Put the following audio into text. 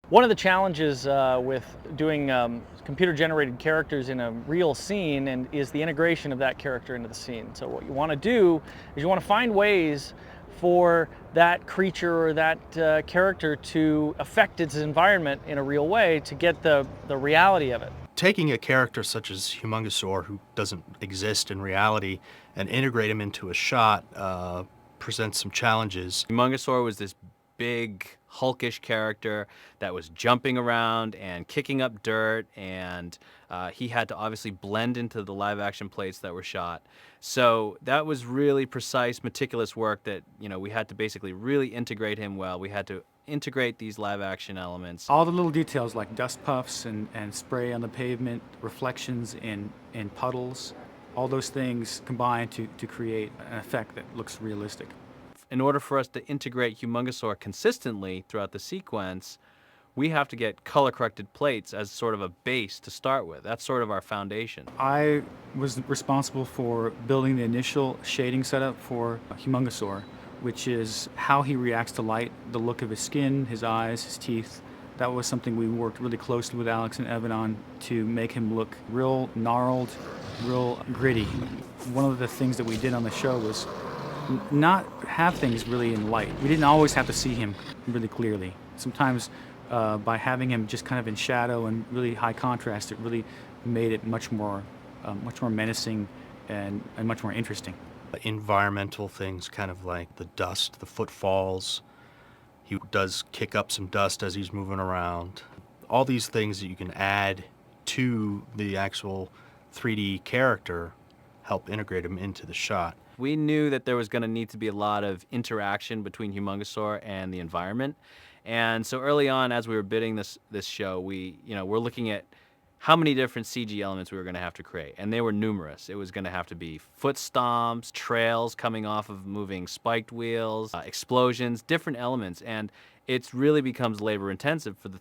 One of the challenges with doing computer-generated characters in a real scene is the integration of that character into the scene. So what you want to do is you want to find ways for that creature or that character to affect its environment in a real way to get the reality of it. Taking a character such as Humongousaur, who doesn't exist in reality, and integrate him into a shot presents some challenges. Humongousaur was this big, hulkish character that was jumping around and kicking up dirt, and he had to obviously blend into the live-action plates that were shot. So that was really precise, meticulous work that, we had to basically really integrate him well. We had to integrate these live-action elements. All the little details like dust puffs and spray on the pavement, reflections in puddles, all those things combine to create an effect that looks realistic. In order for us to integrate Humongousaur consistently throughout the sequence, we have to get color-corrected plates as sort of a base to start with. That's sort of our foundation. I was responsible for building the initial shading setup for Humongousaur, which is how he reacts to light, the look of his skin, his eyes, his teeth. That was something we worked really closely with Alex and Evan on to make him look real gnarled, real gritty. One of the things that we did on the show was not have things really in light. We didn't always have to see him really clearly. Sometimes by having him just kind of in shadow and really high contrast, it really made it much more menacing and much more interesting. Environmental things, kind of like the dust, the footfalls. He does kick up some dust as he's moving around. All these things that you can add to the actual 3D character help integrate him into the shot. We knew that there was going to need to be a lot of interaction between Humongousaur and the environment. And so early on, as we were bidding this show, we're looking at how many different CG elements we were going to have to create. And they were numerous. It was going to have to be foot stomps, trails coming off of moving spiked wheels, explosions, different elements. And it really becomes labor intensive for the